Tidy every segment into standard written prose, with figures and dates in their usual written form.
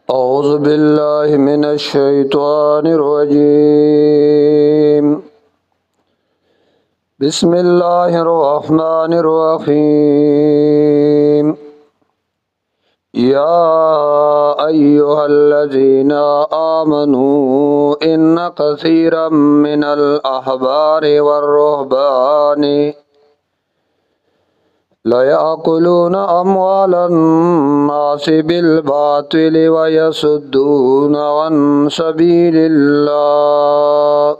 أعوذ بالله من الشيطان الرجيم. بسم الله الرحمن الرحيم. يا أيها الذين آمنوا إن كثيرا من الأحبار والرهبان ليأكلون أموال الناس بالباطل ويصدون عن سبيل الله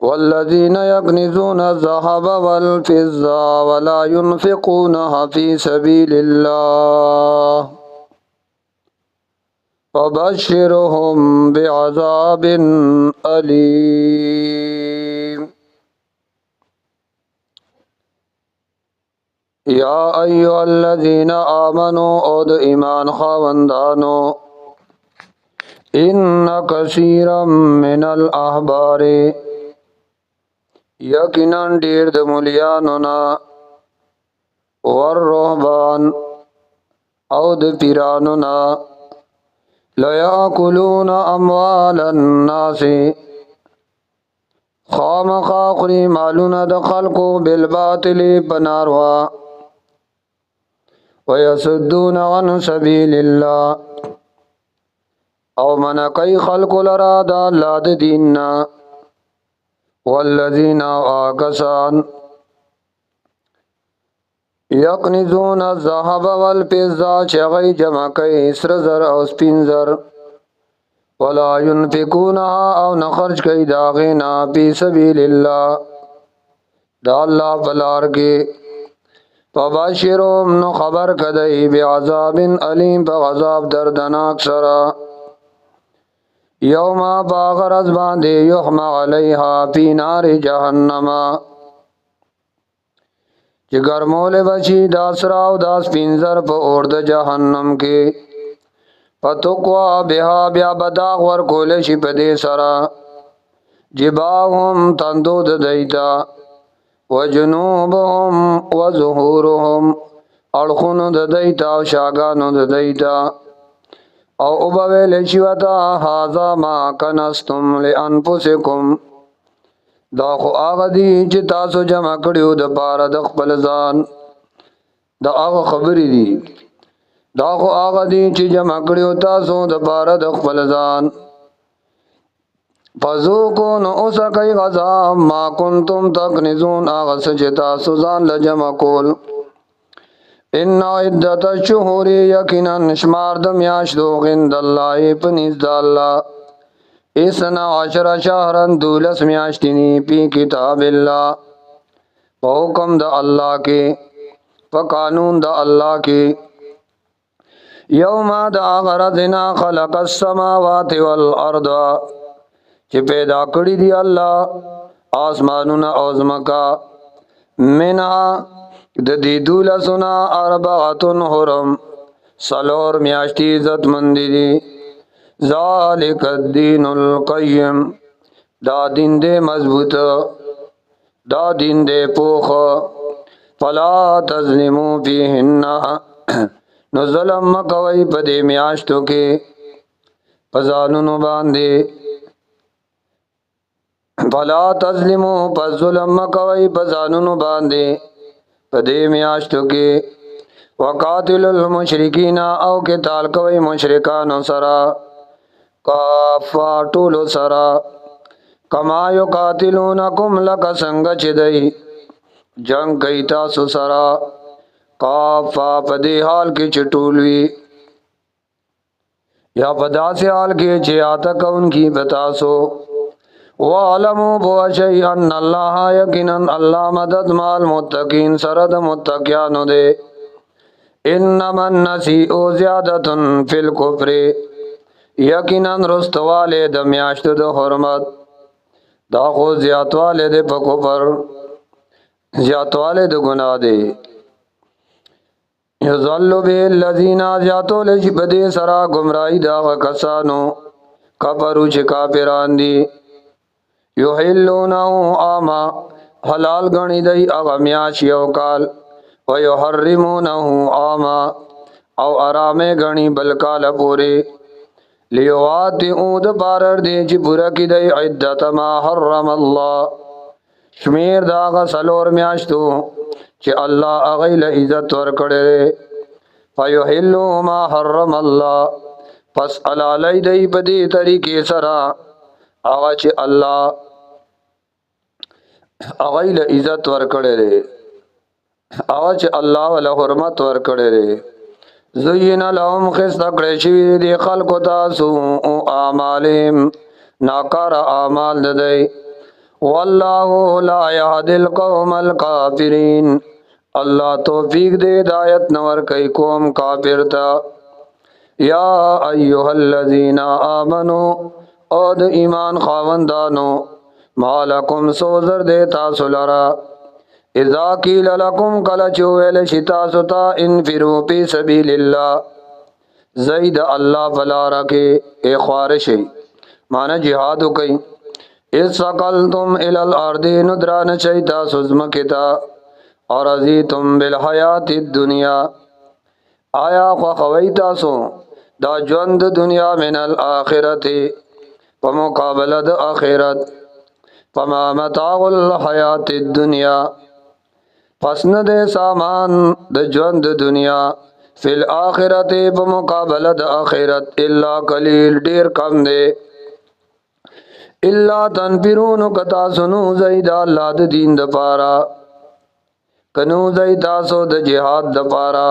والذين يكنزون الذهب والفضة ولا ينفقونها في سبيل الله فبشرهم بعذاب أليم. يا أيها الذين آمنوا أد إيمان خاوندانو إن كثيرا من الأحبار یقینا ډیر د مولیانو نا والرهبان او د پیرانو نا لیاکلون اموال الناس خامخا خوري مالونه د خلقو بالباطل بناروا ويصدون عن سبيل الله او منقی خلق لرا دا اللہ د دیننا والذین آکسان یکنزون الذهب والفضة چغی جمع کئی سر زر او سپین زر ولا ينفقونها او نخرج کئی داغینا پی سبیل اللہ دا اللہ بلار کے فباشرهم نو خبر کدئی بعذاب علیم بغذاب دردناک سرا یوم باغرز باندے یحمى علیہا فی نار جہنم چی گرمول بچی داسراو داس پینزر پا اورد جہنم کے فتقوا بها بیا بداغ ورکولشی پدے سرا جباہم تندود دیتا وجنوبهم وظهورهم اڑخون دیتا و شاگانو دیتا او ابویل شیوتا هازا ما کنستم لانفسکم دا خو آغا دی چی تاسو جمع کریو دا پارا دا خپل ځان دا آغا خبری دی دا خو آغا دی چی جمع کریو تاسو دا پارا دا خپل ځان فذوقوا نو اوسا کئی غذاب ما کنتم تکنزون آغا سچی تاسو ځان لجمع کول ان عدت الشهور یقینا شمار د میاشتو عند الله پنځ د الله اسنا عشر شهرن دولس میاشتنی پی کتاب الله په حکم د الله کې په قانون د الله کې یوم د غرضنا خلق السماوات والارض چې پیدا کړی دی الله آسمانونه او زمکا منها د دې دولسنا اربعتن حرم سلور میاشتي عزت مند دي ذالک الدین القیم دا دین دے مضبوط دا دین دے پوخ فلا تظلموا فیہن نو ظلم مکوئی پدے میاشتو کے پزانونو باندے فلا تظلموا پس ظلم مکوئی پزانونو باندے پدے میاشتو کے وقاتل المشرکین او قتال کوي مشرکانو سرا کافا ټولو سرا کما یقاتلونکم لک څنګه چې دی جنگ کوي تاسو سرا کافا پدې حال کې چټولوي یا پداسې حال کې چې آتا کون کی بتاسو وعلموا بوشی ان الله یقینا الله مدد مال متقین سرد متقیانو دے انما النسیء زیادت فی الکفر یقینا رستواله د میاشتو د حرمت دا خو زیاتواله د په کفر زیاتواله د ګناه دی یذل به الذین زیاتو لشی بدی سرا گمراهی دا کسانو کفرو چې کافران دي یحلونه عاما حلال غنی دی اغه میاش یو کال ويحرمونه عاما او آرامه غنی بلکال پوری لیواتئو د پارر دی چې پورا کی دی عدت ما حرم الله شمیر داغ سلور میاشتو چې الله اغیل عزت ورکړي فیحلو ما حرم الله پس علی دی بدی طریقې سره هغه چې الله اغیل عزت ورکړي هغه چې الله ول حرمت ورکړي زین لهم خست کړی شوی دی خلقو تاسو اعمالهم ناکار اعمال ددی والله لا يهدي القوم الكافرين الله توفیق دے ہدایت نور کئی قوم کافر تا یا ایها الذین آمنوا اود ایمان خاوندانو مالکم سوزر دے تاسو لرا اذا قیل لکم کل چویل شتا ستا انفروا فی سبیل اللہ زید اللہ فلا رکھے اے خوارشی مانا جہادو کئی اذ سقلتم الى الارض ندران شیطا سزمکتا اور ازیتم بالحیات الدنیا آیا خوخوی تاسو دا جوند دنیا من الاخرت پمقابل دا آخرت فما متاع الحیات الدنیا پس ندے سامان دا جوند دنیا فی الاخرت پمقابل دا آخرت الا قلیل دیر کم دے الا تنفرون کتا سنو زید اللہ دا دین دا پارا کنو زید تاسو دا جہاد دا پارا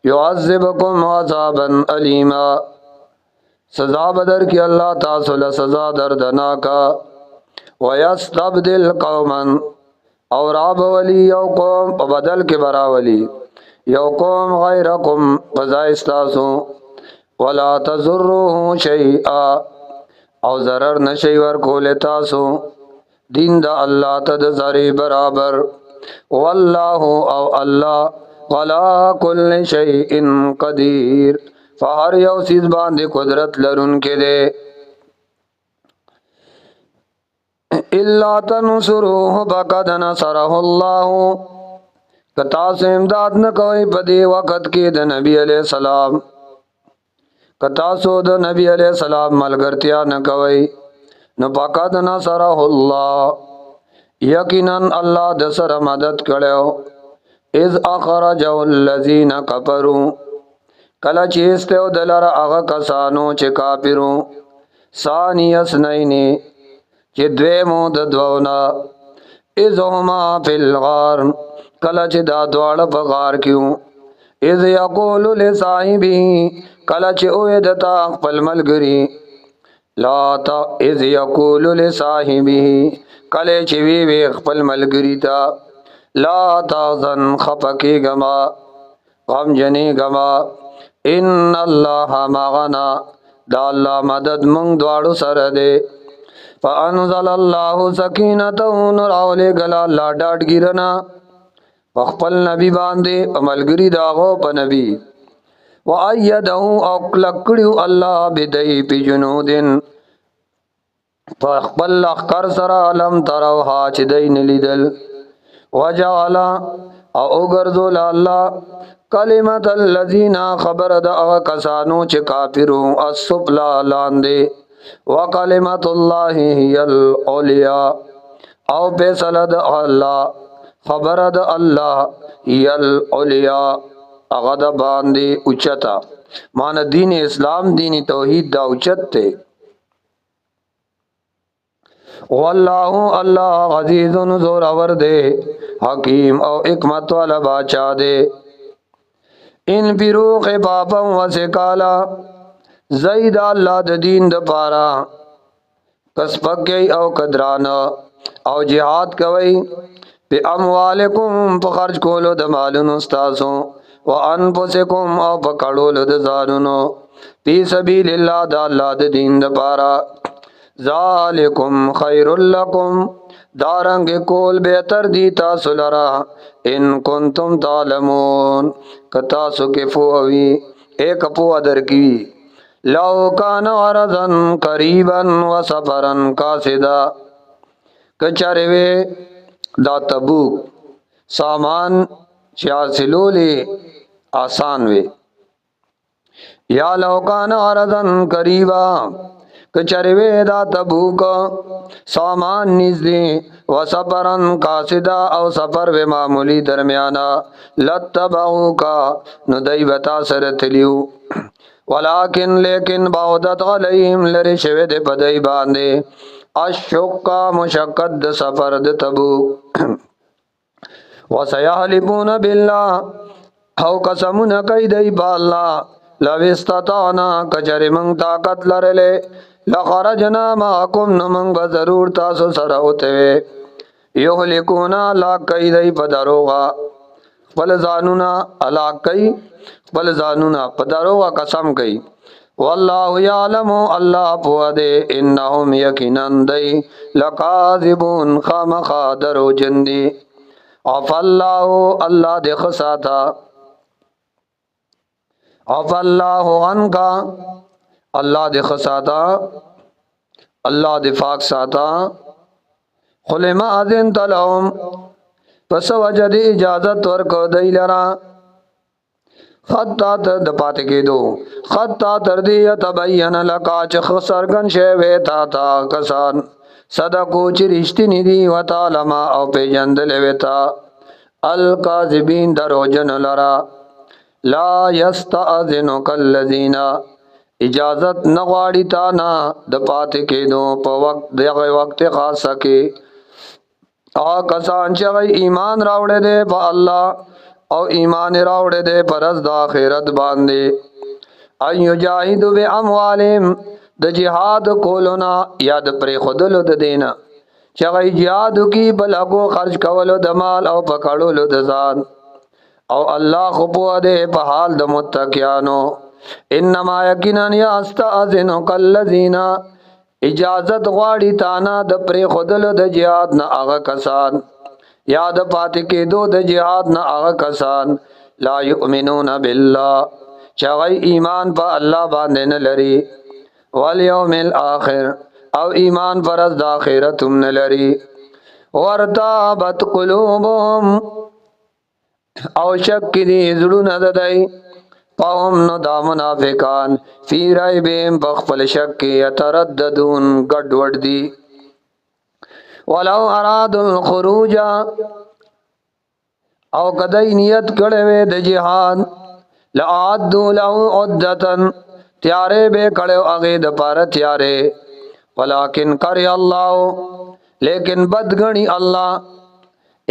یعذبکم عذابا علیما سزا بدر کی اللہ تاسو لسزا دردناکا ویستبدل قوما اور آب ولی یو قوم بدل کے براولی یو قوم غیرکم فزائستاسو ولا تضروه شیئا او ضرر نشی ورکول تاسو دین دا اللہ تد ذری برابر واللہ او اللہ ولا کل شیئن قدیر فہر یو سیز باندے قدرت لرن کے دے الا تنصروه فقد نصره اللہ کتا سے امداد نہ کوئی بدی وقت کی دا نبی علیہ السلام کتا سو دا نبی علیہ السلام ملگرتیا نہ کوئی نو فقد نصره اللہ یقینا اللہ دسر مدد کڑیو اذ اخرجو الذین کفروا کلا چیستیو دلر اغا کسانو چه کافرو ثانی اسنینی چه دویمو د دوونا اذ هما فی الغار کلا چه دا دوار پا غار کیوں اذ یقول لصاحبی کلا چه اوی دتا اقبل ملگری لا تا اذ یقول لصاحبی کلے چه وی اقبل ملگری تا لا تغزن خفکی گما غم جنی گما ان اللہ مغنا دا اللہ مدد منگ دوارو سر دے فانزل اللہ سکینتو نراولے گلا اللہ ڈاٹ گیرنا وخپل نبی باندے عملگری داغو پا نبی وَأَيَّدَهُ اَقْلَقْڑِو اللہ بدئی پی جنودن فخپل لخکر سرا لم تروها چی دین لیدل وجعلا او اگرزول اللہ کلمت اللذین خبر دا اغا کسانو چی کافرو السفلا لاندے وکلمت اللہ ہی العلیاء او پیسل دا اللہ خبر دا اللہ ہی العلیاء اغا دا باندے اچتا مانا دین اسلام دین توحید دا اچت تے واللہ اللہ عزیز زور اور دے حکیم او حکمت والا باچا دے ان پیرو خفافا و سکالا زید اللہ دا دین دا پارا کسپکی او قدرانا او جہاد کوئی پی اموالکم پا خرج کولو دا مالون استاسوں و انفسکم او پا کڑولو دا زانونو پی سبیل اللہ دا اللہ دا دین دا پارا ذالکم خیر لکم دارنگ کول بہتر دی تاسو لرا ان کنتم تعلمون کتاسو کے فووی ایک پو ادر کی لو کان عرضن قریبا و سفرن قاصدا کچروے دا تبوک سامان چاسلولے آسان وے یا لو کان عرضن قریبا کچروی دا تبوک سامان نزدی و سفرن قاصدا او سفر و معمولی درمیانا لتبعو کا ندی بتا سر تلیو ولیکن لیکن باودت علیہم لری شوید پدی باندے الشقا مشقت د سفر د تبوک وسیحلفون بالله او قسمون کئی دی با اللہ لو استطاعنا کچر منگ طاقت لرلے لخرجنا معکم نمنگ بضرور تاسو سراوتوے یحلکونا لاک کئی دی پدروغا خپل زانونا علاق کئی خپل زانونا پدروغا قسم کئی واللہ یعلم اللہ پوادے انہم یقیناً دی لکاذبون خامخا درو جندی عف اللہ اللہ دے خساتا عف اللہ عنکا اللہ دے خساتا اللہ دے فاک ساتا خلم اذن تلہم پس وجد اجازت ورکو دی لرا خطا تر دپات کے دو خطا تردی یتبین لکا چخ سرگن شیوے تا تا کسان صدقو چی رشتی ندی و تعلما او پی جندل ویتا القاذبین درو جن لرا لا یستأذنک الذین اجازت نغواڑی تانا دپات کے دو پا وقت خاصا کے کسان چغی ایمان راوڑے دے پا اللہ او ایمان راوڑے دے پرز دا آخرت باندے ان یجاہدو بے اموالیم د جہاد کولونا یاد پر خودلو د دینا چغی جہادو کی بلگو خرج کولو د مال او پکڑولو د زان او اللہ خپو دے پا حال د متقیانو انما یقیناً یستأذنک الذین اجازت غواړي تانا د پری خودلو د جهاد نه هغه کسان یاد پاتې کېدو د جهاد نه هغه کسان لا یؤمنون بالله چې ایمان په الله باندې نه لري والیوم الاخر او ایمان پر از د آخرت هم نه لري ورتابت قلوبهم او شک دي زړونه د دی قوم نو دا منافقان فی ریبهم بخپل شک کی یترددون گډوډ دی ولو اراد الخروج او کدی نیت کړه وې د جهاد لعدوا له عدتن تیارې به کړه هغه د پاره تیارې ولکن کری الله لیکن بدغنی الله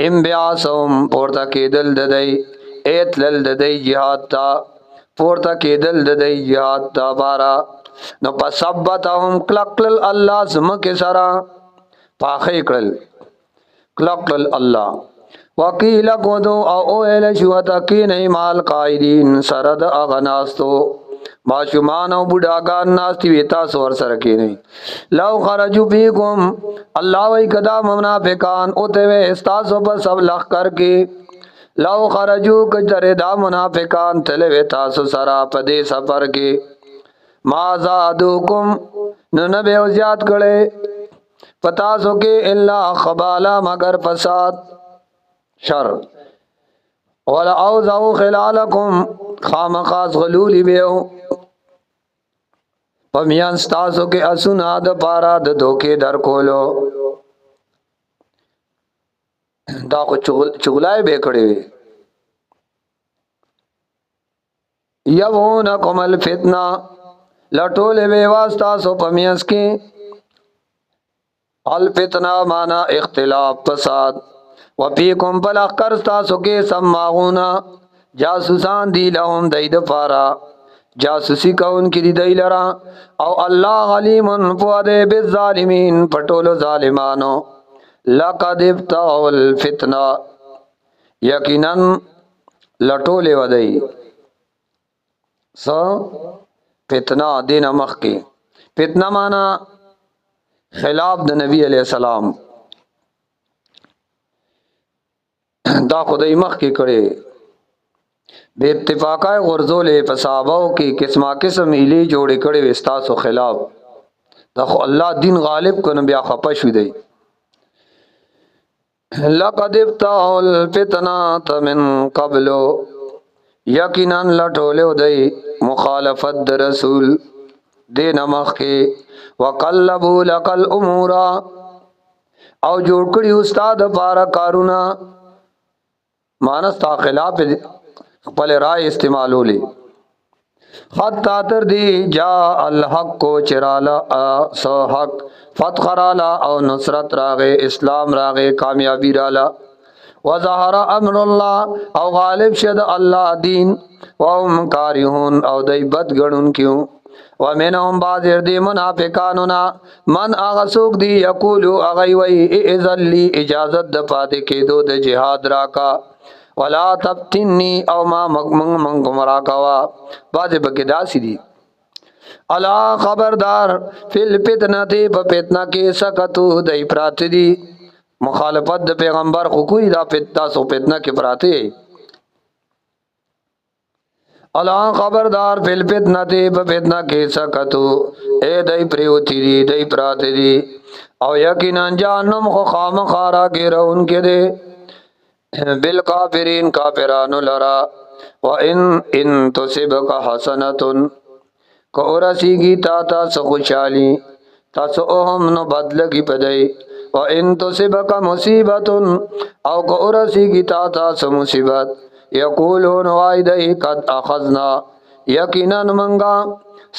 ام بیاسم پورته کېدل ددی ایتلل ددی جهاد تا پورته کېدل ددی جهاد تا بارا نو پسبتهم کلکل الله زمکه سرا پاخې کړل کلکل الله وکیل قدو او ال شو تکین مال قائدین سرد اغناستو ماشومان او بډاګان ناستی ویتا سور سره کینی لو خرجوا فیکم الله وی کدا منافقان او ته استاسو پر سب لخ کر کے لو خرجو کجره دا منافقان تلوی تاسو سرا پدی سفر کی ما زادوکم نو نبی او زیاد کڑے پتاسو کی اللہ خبالا مگر فساد شر ولا اوزعو خلالکم خام خاص غلولی بیو پمیان ستاسو کے اسونا دا پارا دا دھوکے در کولو دا خو چغلای به کړی وي یبونکم الفتنه لټول به واسطه سو پمیاس کې الفتنه معنا اختلاف فساد وفیکم بلخر تاسو کې سماغونا جاسوسان دی لهم دید پارا جاسوسی کون کی دی لرا او الله علیم فواد بالظالمین پټولو ظالمانو لقد ابتغوا الفتنه یقینا لټولې ودی فتنه دین مخ کې فتنه معنا خلاف د نبی علیہ السلام دا خدای مخ کې کړي به اتفاقای غرزولې په صحابو کې قسمه قسم ایلی جوړې کړي وستاسو خلاف دا خو الله دین غالب کنه بیا خپه شو دی لقد ابتغوا الفتنة من قبل یقینا لټوله دی مخالفت د رسول دین مخ کې وقلبوا لك الامور او جوړ کړي استاد پارا کارونا مانس تا خلاف خپل رائے استعمالولې حتی تر دی جاء الحق کو چرالا سو حق فتخرالا او نصرت راغه اسلام راغه کامیابی رالا وظهر امر الله او غالب شد الله دین وهم کارهون او دای بد غنون کیو ومنهم بعض دی منافقانونا من اغسوک دی یقولو اغی وی اذن لی اجازت د پاتې کېدو د جهاد راکا ولا تبتنی او ما من گمرا کوا بعض بکی داسی دی الا خبردار فی الفتنه په فتنه کې سکتو دای پرات دی مخالفت د پیغمبر خو کوئی دا فتنه سو فتنه کې پراته الا خبردار فل فتنه په فتنه کې سکتو اے دای پریوتی دی دای پرات دی او یقینا جهنم خو خامخارا ګرون کې دی بالکافرین کافرانو لرا وان تصبک حسنه کو ورسیږي تا خوشالي تاسو هم نو بدلږي پدای وان تصبک مصیبت او کو ورسیږي تا مصیبت یقولون وایدای قد اخذنا یقینا منګه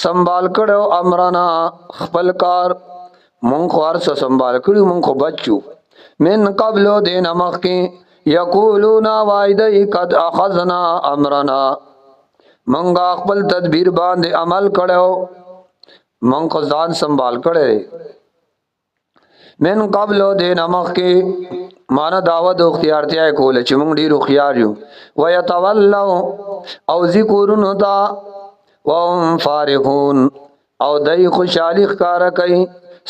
سنبال کړو امرنا خپل کار مونږ خور سره سنبال کړو مونږ بچو من قبل دین مخکی یقولون وایدای قد اخذنا امرنا منګه خپل تدبیر باندې عمل کړو مونږ ځان سنبال کړي من قبل دین مخکی مانا دعوت او اختیارتیا کول چې موږ ډیر خيار یو ويتولوا او ذکرون تا وهم فارحون او دای خوشالي ښکارا کوي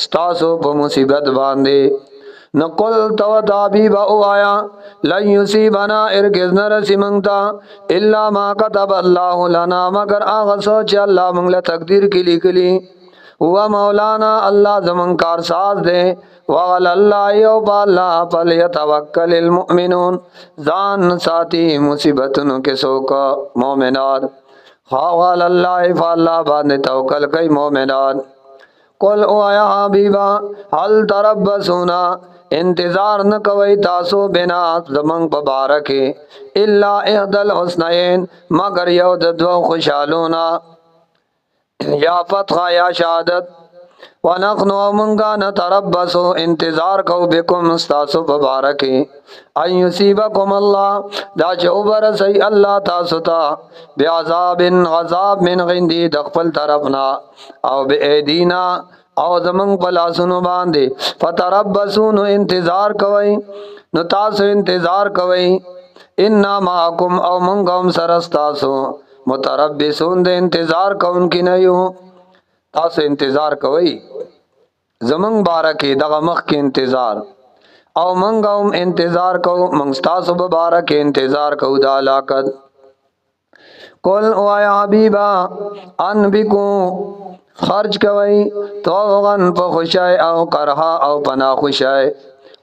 ستاسو په مصیبت باندې نقل تو تعبیب او آیا لن یصیبنا ارگز نرسمنگتا الا ما كتب الله لنا مگر آغا سوچ اللہ منگل تقدیر کلی کلی هو مولانا اللہ زمن کار ساز دے وغل اللہ یو با اللہ فلیتوکل المؤمنون زان ساتی مصیبتنو کے سوکا مومنان خواغل اللہ فاللہ باندے توکل کئی مومنان قل او آیا حبیبا حل تربسونا انتظار نکوي تاسو بنا زمنګ مبارکه الا احد الحسنین مگر یو د دوه خوشالونا یا فتح یا شهادت ونحن منغا نتربصو انتظار کو بكم استاسو مبارکه ان يصيبكم الله دا جوبر سي الله تاسو ته بعذاب عذاب من غندي د خپل طرفنا او بأيدينا او زمنګ پلاسونو باندې فتربصون انتظار کوي نو تاسو انتظار کوي ان معكم او منغم سرستاسو متربصون د انتظار کوونکی نه یو تاسو انتظار کوي زمنګ بارکه دغه مخ کې انتظار او منغم انتظار کو منګ تاسو مبارک انتظار کو د علاقت قل او یا حبیبا ان بکو خرج کوي توغن په خوشای او کرها او پنا خوشای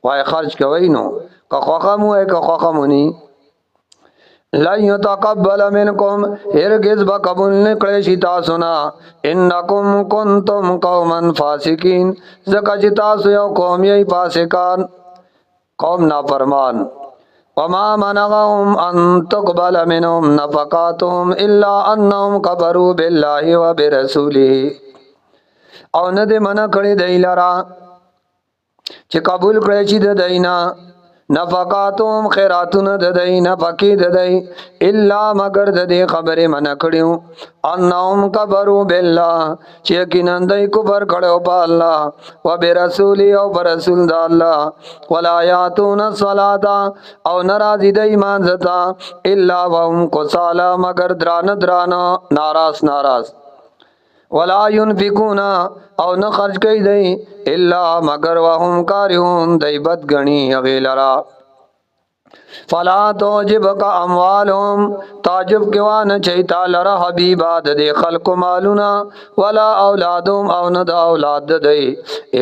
وای خرج کوي نو که خوخمو که خوخمونی لا يتقبل منكم هرگز با قبول نکړی شي تاسو نه انکم کنتم قوما فاسقین زکه چې تاسو یو قوم یې فاسقان قوم نافرمان وما منعهم ان تقبل منهم نفقاتهم الا انهم كفروا بالله وبرسوله او نه دې منع کړی دی لرا چې قبول کړی شي د دینا نفقاتهم خیراتون د دینا فقې د دی الا مگر د دې خبره منع کړیو انهم كفروا بالله چې یقینا دوی کفر کړو په الله وبرسوله او پر رسول د الله ولا یاتون الصلاه او ناراضی د ایمان زتا الا وهم قصالا مگر دران ناراض ولا ينفقون او نه خرج کوي دی الا مگر وهم کارهون دی بد غنی غیلرا فلا تعجبك اموالهم تعجب کوان چیتا لرا حبیبا د دې خلق مالنا ولا اولادهم او نه د اولاد دی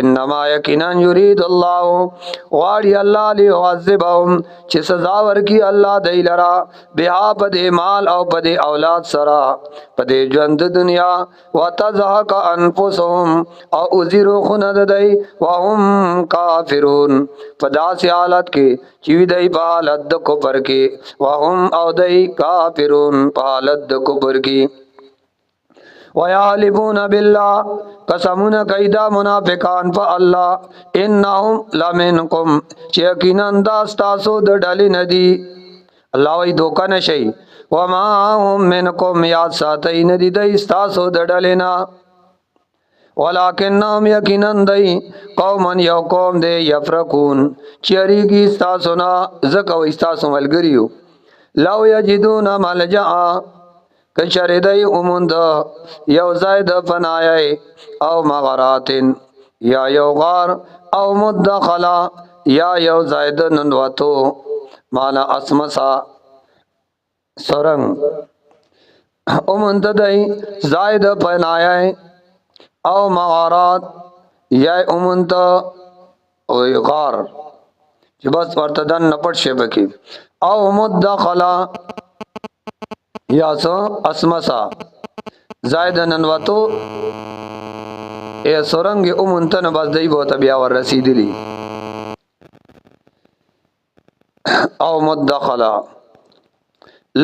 انما یقینا یرید الله واړی الله ليعذبهم چې سزا ورکی الله دی لرا بها په دې مال او په دې اولاد سرا په دې ژوند دنیا وتزهق انفسهم او ازیرو خند دی وهم کافرون په داسې حالت کې چې دی په حالت د کفر کې وهم او دی کافرون په حالت د کفر کې ویحلفون بالله قسمون کیدا منافقان په الله انهم لمنکم چې یقینا دا ستاسو د ډلې ندي الله وی دوکه نشي وما هم منکم یاد ساتي ندي د ستاسو د ډلې نه ولکنهم یقینا دی قومن یو قوم دی یفرقون چریږي ستاسو نه زکه و ستاسو ملګریو لو یجدون ملجا کچری دی اومند یو زید فنای او مغراتن یا یو غار او مدخلا یا یو زید ننواتو مانا اسمسا سرنگ اومند دی زید فنای او مغارات یا امنت او غار چې بس ورته دن نپټ شي بکی او مدخلا یا سو اسمسا زائد ننواتو اے سورنگ امنت نه بس دی بہت بیا ور رسیدلی او مدخلا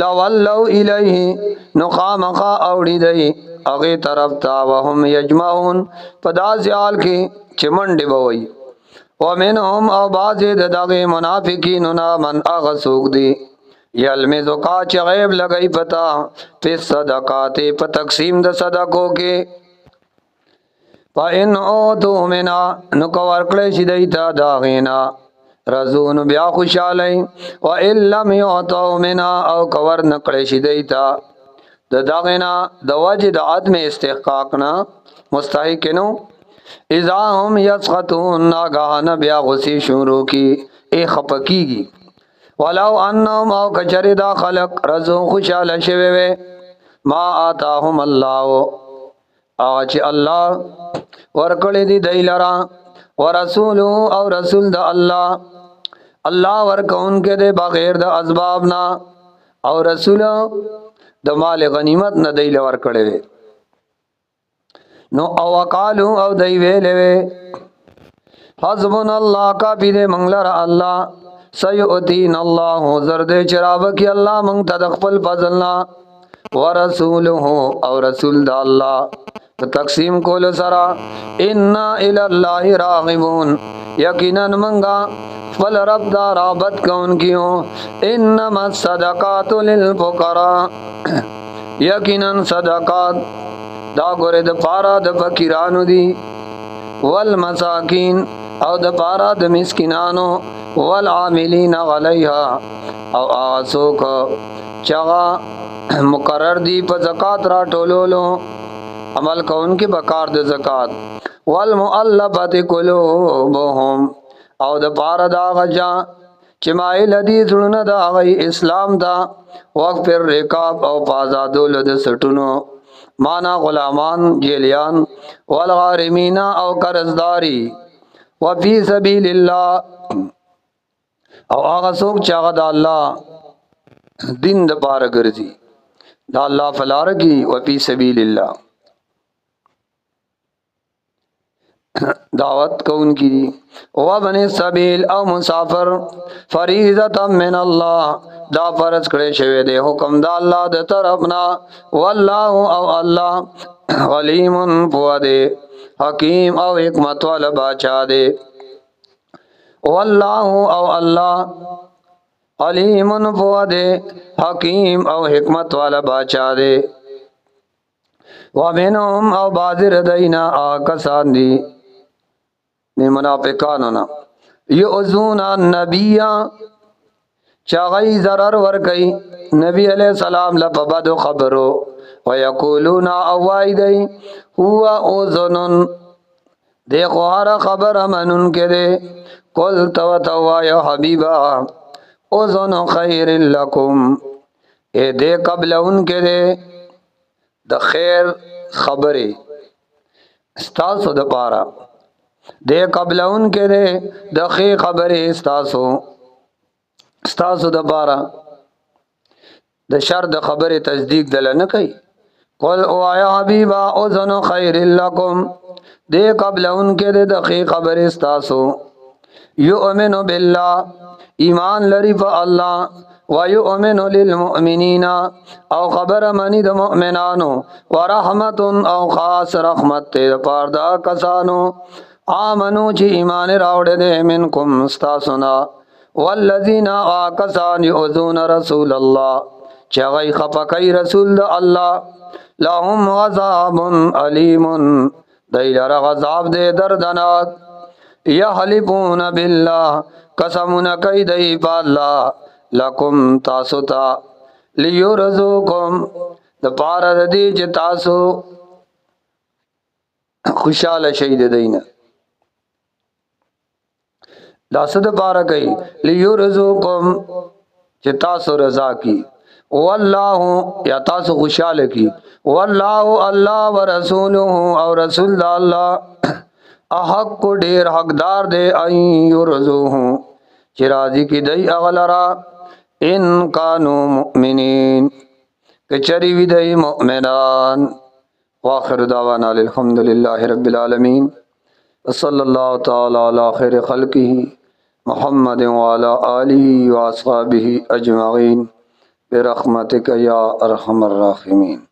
لولو الیه نقامخا اوڑی دی اغی طرف تا وهم یجمعون پداز یال کی چمنڈی بوئی ومنهم او بازی داغی منافقیننا من اغسوک دی یلمزو کا چی غیب لگئی پتا پی صدقاتی پا تقسیم د صدقوں کے پا ان اوتو منا نکور کلیش دیتا داغینا رزون بیا خوشالی و ان لم یعطو منا او کور نکلیش دیتا د داغینا د وجه د عدم استحقاقنا مستحق نو اذا هم یسخطون ناگاہن بیا غصی شروع کی ای خپکیگی ولو انهم او کچری دا خلق رزو خوشحال شویوے ما آتاهم اللہ آچ اللہ ورکڑی دی دی لرا ورسولو او رسول دا اللہ ورکون کے دے بغیر دا اسبابنا او رسولو د مال غنیمت نه دی لور کړي نو او وقالو او دی ویلې حسبنا الله کا بيد منګلر الله سيؤتين الله زرد چراب کی الله مونږ ته خپل فضلنا ورسوله او رسول د الله تقسیم کول سرا ان الى الله راغبون یقینا منګه فل رب دا رابط کون کیوں انما الصدقات للفقراء یقینا صدقات دا گوره د پارا د فقیرانو دی والمساکین او د پارا د مسکینانو والعاملین علیها او آسوک چغا مقرر دی په زکات را ټولولو عمل کون کی بکار د زکات والمؤلفت قلوبهم او د پارا دا غجا چې مایل دی زړونه دا غي اسلام دا وقف پر رکاب او پازادول د سټونو مانا غلامان جیلیان والغارمین او قرضداری وفي سبیل الله او هغه څوک چې هغه د الله دین د پاره ګرځي دا الله فلارږي وفي سبیل الله دعوت کون کی او بن سبیل او مسافر فریضه من الله دا فرض کړي شوی دی حکم دا الله د طرفنا والله او الله علیم فؤاده حکیم او حکمت والا بادشاہ دی والله او الله علیم فؤاده حکیم او حکمت والا بادشاہ دی ومنهم او بازر دینا آکسان دی نی منافقانو نا یعزون النبی چاگئی ضرر ورکی نبی علیہ السلام لپبد خبرو ویقولون اوائی دی هو اوزنن دے خوار خبر منن کے دے قل تو یا حبیبا उज़न खैर लकुम, ए दे कबल उनके दे द खैर खबरे स्तासो द पारा, दे कबल उनके दे द खैर खबरे स्तासो स्तासो द पारा, द शर द खबरे तस्दीक दल न कई। कुल ओ आया हबीबा उज़न खैर लकुम, दे कबल उनके दे द खैर खबरे स्तासो, युमिनु बिल्लाह, ईमान लरी प अल्लाह, व युमिनु लिल मुमिनीना, औ खबर मनी द मुमिनानो, व रहमतुन औ खास रहमत ते पारदा कसानो, आमनु ची ईमान रावड़े दे मिनकुम स्तासुना, वल्लज़ीना आकसान युज़ून रसूल अल्लाह, चगई खपकई रसूल द अल्लाह, लहुम गज़ाबुन अलीमुन, दैलर गज़ाब दे दर्दनाक, यहलिफून बिल्लाह, कसमुन कई दई पाल्ला, लकुम तासुता, लियुरज़ुकुम, द पार दी च तासु खुशाल शहीद दईना, दासद पार कई लियुरज़ुकुम च तासु रज़ा की, वल्लाहु या तासु खुशाल की, वल्लाहु अल्लाह व रसूलुहु और रसूल अल्लाह अहक को ढेर हकदार दे युरज़ुहु चिराजी की दई अगलरा, इन कानू मुमिनीन के चरी विदई मुमिनान। वाखिर दावाना अल्हम्दुलिल्लाहि रब्बिल आलमीन, सल्लल्लाहु तआला अला खैर खल्किही मुहम्मद व अला आलिहि व अस्हाबिहि अजमईन बिरहमतिक या अरहमर राहिमीन।